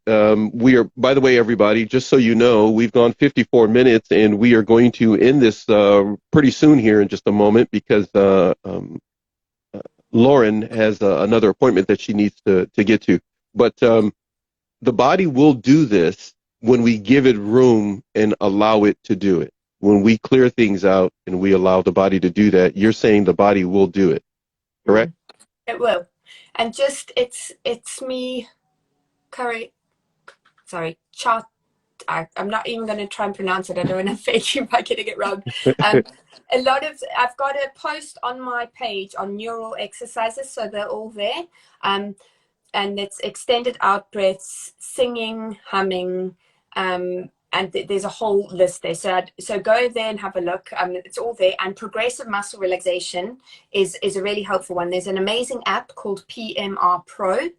we are, by the way, everybody, just so you know, we've gone 54 minutes and we are going to end this pretty soon here in just a moment because Lauren has another appointment that she needs to get to. But the body will do this when we give it room and allow it to do it. When we clear things out and we allow the body to do that, you're saying the body will do it, correct? It will. And just it's me curry chart. I'm not even going to try and pronounce it. I don't want to fake you by getting it wrong. I've got a post on my page on neural exercises, so they're all there. And it's extended out breaths, singing, humming, and there's a whole list there. So go there and have a look. It's all there. And progressive muscle relaxation is a really helpful one. There's an amazing app called PMR Pro.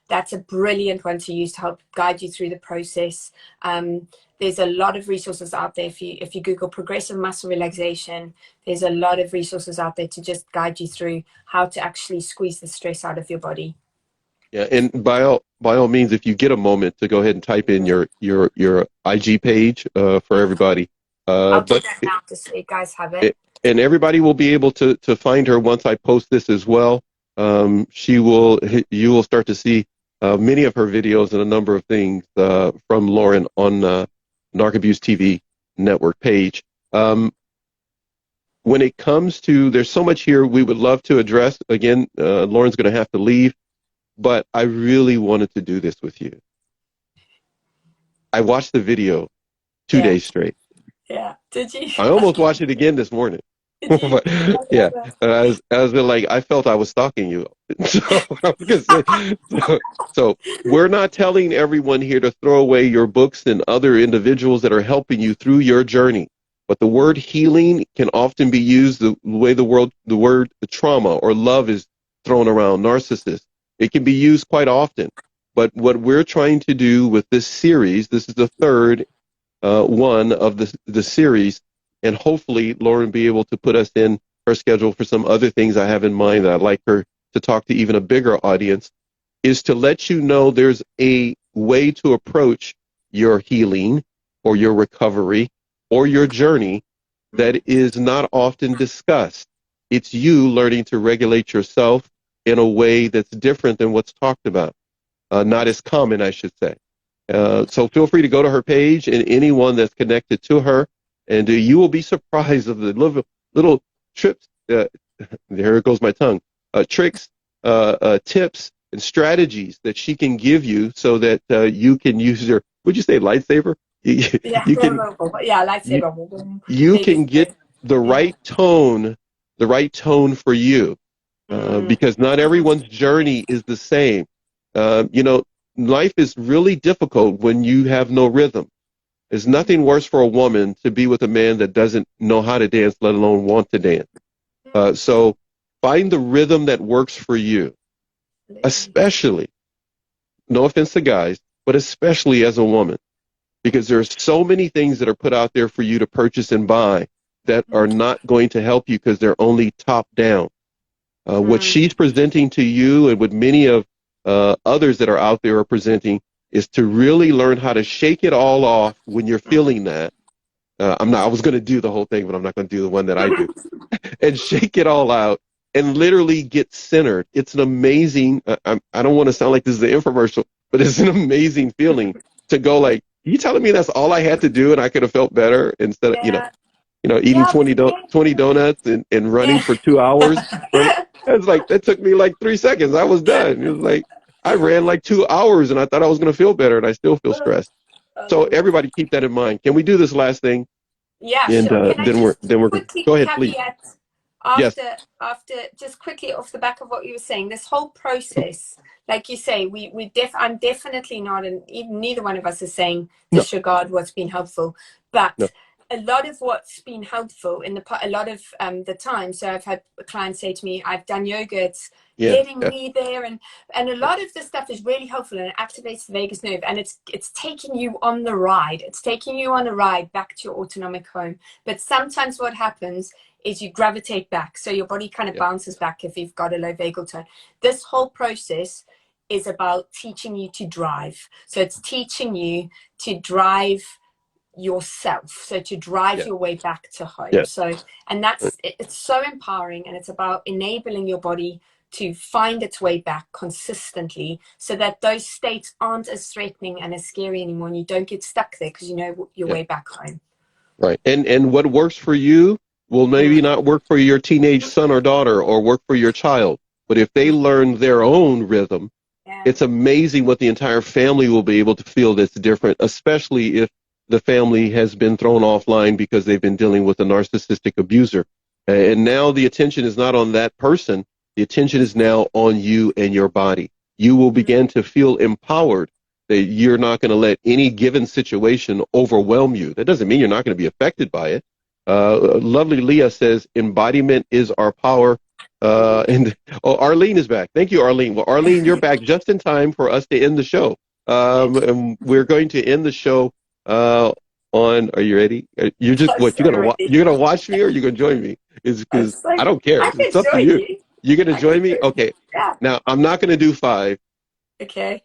That's a brilliant one to use to help guide you through the process. There's a lot of resources out there. If you Google progressive muscle relaxation, there's a lot of resources out there to just guide you through how to actually squeeze the stress out of your body. Yeah, and by all means, if you get a moment to go ahead and type in your IG page for everybody. I'll do But that now to so you guys have it. and everybody will be able to find her once I post this as well. You will start to see many of her videos and a number of things from Lauren on Narc Abuse TV network page. When it comes to, there's so much here we would love to address. Again, Lauren's going to have to leave. But I really wanted to do this with you. I watched the video 2 days straight. Yeah. Did you? I almost watched it again this morning. Did you? Yeah. I was like, I felt I was stalking you. So, I was gonna say, so we're not telling everyone here to throw away your books and other individuals that are helping you through your journey. But the word healing can often be used the way the word trauma or love is thrown around, narcissist. It can be used quite often, but what we're trying to do with this series, this is the third one of the series, and hopefully Lauren be able to put us in her schedule for some other things I have in mind that I'd like her to talk to even a bigger audience, is to let you know there's a way to approach your healing or your recovery or your journey that is not often discussed. It's you learning to regulate yourself in a way that's different than what's talked about, not as common, I should say. So feel free to go to her page and anyone that's connected to her, and you will be surprised of the little trips. There goes my tongue. Tricks, tips, and strategies that she can give you so that you can use your. Would you say lightsaber? Yeah. You can. Yeah. Lightsaber. You can get the right tone for you. Mm. because not everyone's journey is the same. You know, life is really difficult when you have no rhythm. There's nothing worse for a woman to be with a man that doesn't know how to dance, let alone want to dance. So find the rhythm that works for you, Absolutely. especially, no offense to guys, but especially as a woman, because there's so many things that are put out there for you to purchase and buy that are Mm. not going to help you because they're only top down. What Mm. she's presenting to you and what many of others that are out there are presenting is to really learn how to shake it all off when you're feeling that. I was going to do the whole thing, but I'm not going to do the one that I do and shake it all out and literally get centered. It's an amazing, I don't want to sound like this is an infomercial, but it's an amazing feeling to go like, you telling me that's all I had to do and I could have felt better instead of, Yeah. eating Yeah. 20 donuts and running Yeah. for 2 hours, right? It's like, that took me like 3 seconds. I was done. It was like, I ran like 2 hours and I thought I was going to feel better and I still feel stressed. I So love it. everybody keep that in mind. Can we do this last thing? Yeah, And sure. Can I just then we're good. quickly Go ahead, please. caveat Yes. after just quickly off the back of what you were saying, this whole process, like you say, I'm definitely not, and even neither one of us is saying No, disregard what's been helpful, no. but a lot of what's been helpful a lot of the time. So I've had clients say to me, "I've done yoga. It's Yes, getting yes, me there," and a lot of the stuff is really helpful and it activates the vagus nerve, and it's taking you on the ride. It's taking you on a ride back to your autonomic home. But sometimes what happens is you gravitate back, so your body kind of yes, bounces back if you've got a low vagal tone. This whole process is about teaching you to drive. So it's teaching you to drive yourself, so to drive yes, your way back to home. yes. So, and it's so empowering, and it's about enabling your body to find its way back consistently so that those states aren't as threatening and as scary anymore, and you don't get stuck there because you know your Yeah, way back home. right. And what works for you will maybe Mm. not work for your teenage son or daughter or work for your child. But if they learn their own rhythm, Yeah. it's amazing what the entire family will be able to feel that's different, especially if the family has been thrown offline because they've been dealing with a narcissistic abuser. And now the attention is not on that person. The attention is now on you and your body. You will begin to feel empowered that you're not going to let any given situation overwhelm you. That doesn't mean you're not going to be affected by it. Lovely Leah says embodiment is our power. And oh, Arlene is back. Thank you, Arlene. Well, Arlene, you're back just in time for us to end the show. And we're going to end the show uh, on. Are you ready? You're just I'm what? so ready. You're gonna watch me or you're gonna join me? Is I'm because so I don't care. I It's can up to join you. you. You're gonna I can join me? join you. Okay. Yeah. Now I'm not gonna do five. Okay.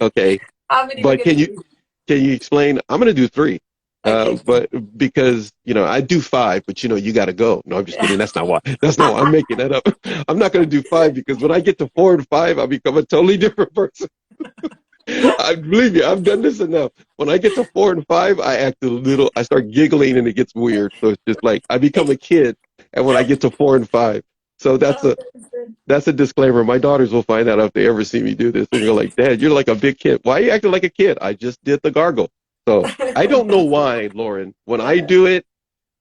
Okay. How many we're But gonna do? can you explain? I'm gonna do three. Okay. But because I do five, but you got to go. No, I'm just kidding. That's not why. That's not why I'm making that up. I'm not going to do five because when I get to 4 and 5, I'll become a totally different person. I believe me, I've done this enough. When I get to 4 and 5, I act a little. I start giggling and it gets weird. So it's just like I become a kid, and when I get to 4 and 5, so Oh, that's a disclaimer. My daughters will find out if they ever see me do this. They're gonna go like, "Dad, you're like a big kid. Why are you acting like a kid?" I just did the gargle. So I don't know why, Lauren. When I do it,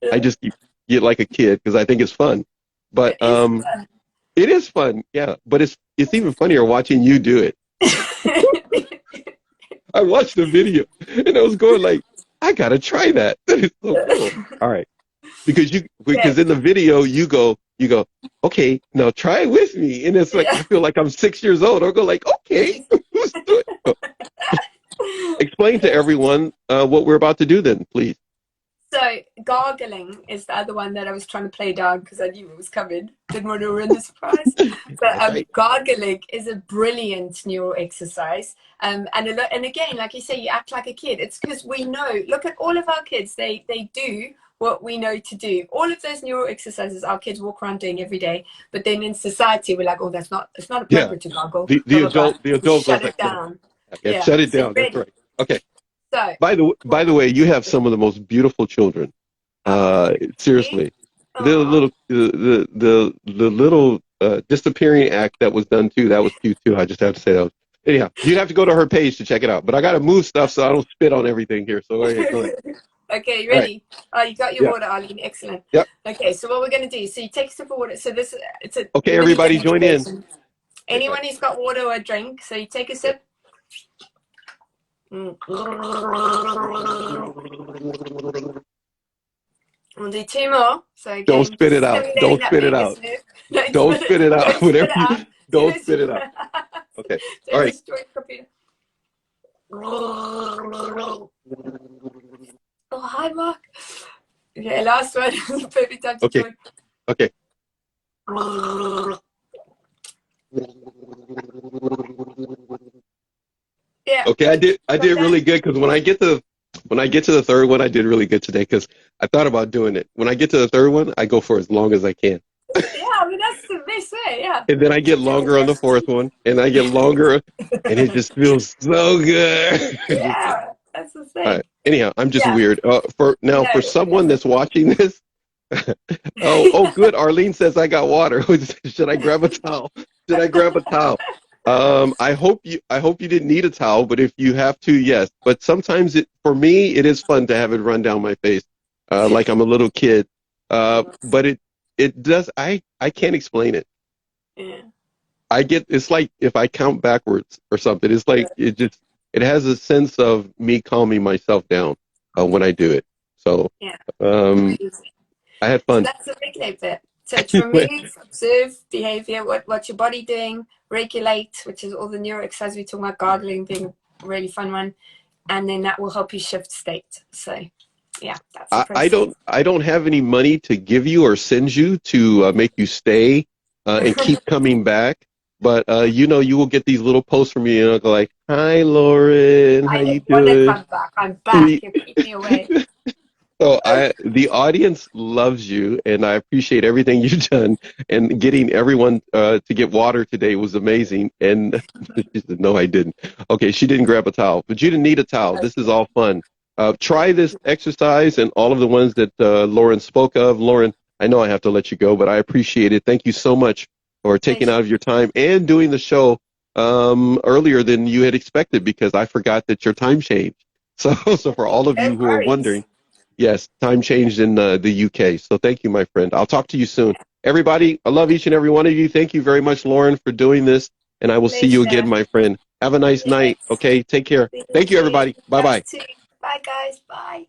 I yeah. just get like a kid because I think it's fun. But It is fun. it is fun, yeah. But it's even funnier watching you do it. I watched the video and I was going like, I gotta try that. That is so cool. All right, because Okay. in the video you go, okay, now try it with me, and it's like Yeah. I feel like I'm 6 years old. I'll go like, okay, let's do it. So, explain to everyone what we're about to do, then, please. So gargling is the other one that I was trying to play down because I knew it was coming. Didn't want to ruin the surprise. But That's right. gargling is a brilliant neural exercise. And again, like you say, you act like a kid. It's because we know. Look at all of our kids. They do what we know to do. All of those neural exercises our kids walk around doing every day. But then in society, we're like, oh, it's not Yeah. appropriate to gargle. The Blah blah blah. the We adult shut goes it like, no, down. yeah, Yeah. shut it So down. That's ready. right. Okay. So. By the way, you have some of the most beautiful children. Oh, see? Seriously, the Oh. little the little disappearing act that was done too. That was cute too. I just have to say that. Anyhow, you'd have to go to her page to check it out. But I got to move stuff so I don't spit on everything here. So go ahead. Okay, you All right. ready? Oh, you got your Yeah. water, Arlene. Excellent. Yep. Okay, so what we're going to do, so you take a sip of water. So this, it's a Okay, mini everybody join in. demonstration. Okay, go Anyone who's got water or a drink, so you take a ahead. sip. Mm. We'll do two more. So Don't again, spit it out. stimulating Don't that spit it vagus out. nerve. Don't Don't spit spit it it. out. Don't spit Whatever it you out. Do don't this. spit it out. Okay. All Don't right. destroy the computer. Oh, hi, Mark. Okay, last one. Perfect time to Okay. join. Okay. Yeah, Okay, I got did that? really good because when I get to the third one, I did really good today because I thought about doing it. When I get to the third one, I go for as long as I can. Yeah, I mean, that's the best way. Yeah. And then I get Keep doing longer on the fourth one, and I get longer, and it it. just feels so good. Yeah, that's the All thing. right. Anyhow, I'm just Yeah, weird. For no, someone that's watching this, good. Arlene says I got water. Should I grab a towel? Should I grab a towel? I hope you didn't need a towel, but if you have to, yes. But sometimes for me, it is fun to have it run down my face, like I'm a little kid. But it does. I can't explain it. yeah. It's like if I count backwards or something. It's like it has a sense of me calming myself down when I do it. So Yeah, um, amazing. I had So fun. that's the regulate bit. So it's remove, observe behavior, what's your body doing, regulate, which is all the neuro exercises we talk about, gargling being a really fun one, and then that will help you shift state. So yeah, that's the process. I don't have any money to give you or send you to make you stay and keep coming back. But you will get these little posts from me, and I'll go like, "Hi, Lauren, how I you don't want to doing?" come back. I'm back. You keep me away. So the audience loves you, and I appreciate everything you've done. And getting everyone to get water today was amazing. And she said, "No, I didn't." Okay, she didn't grab a towel, but you didn't need a towel. This is all fun. Try this exercise and all of the ones that Lauren spoke of. Lauren, I know I have to let you go, but I appreciate it. Thank you so much for taking Pleasure. out of your time and doing the show earlier than you had expected because I forgot that your time changed. So for all of No you who are worries. wondering. Yes, time changed in the UK. So thank you, my friend. I'll talk to you soon. Everybody, I love each and every one of you. Thank you very much, Lauren, for doing this. And I will see you again, Pleasure. my friend. Have a nice night. Yes. Okay, take care. See you Thank you, too. everybody. Bye Guys bye. too. Bye guys. Bye.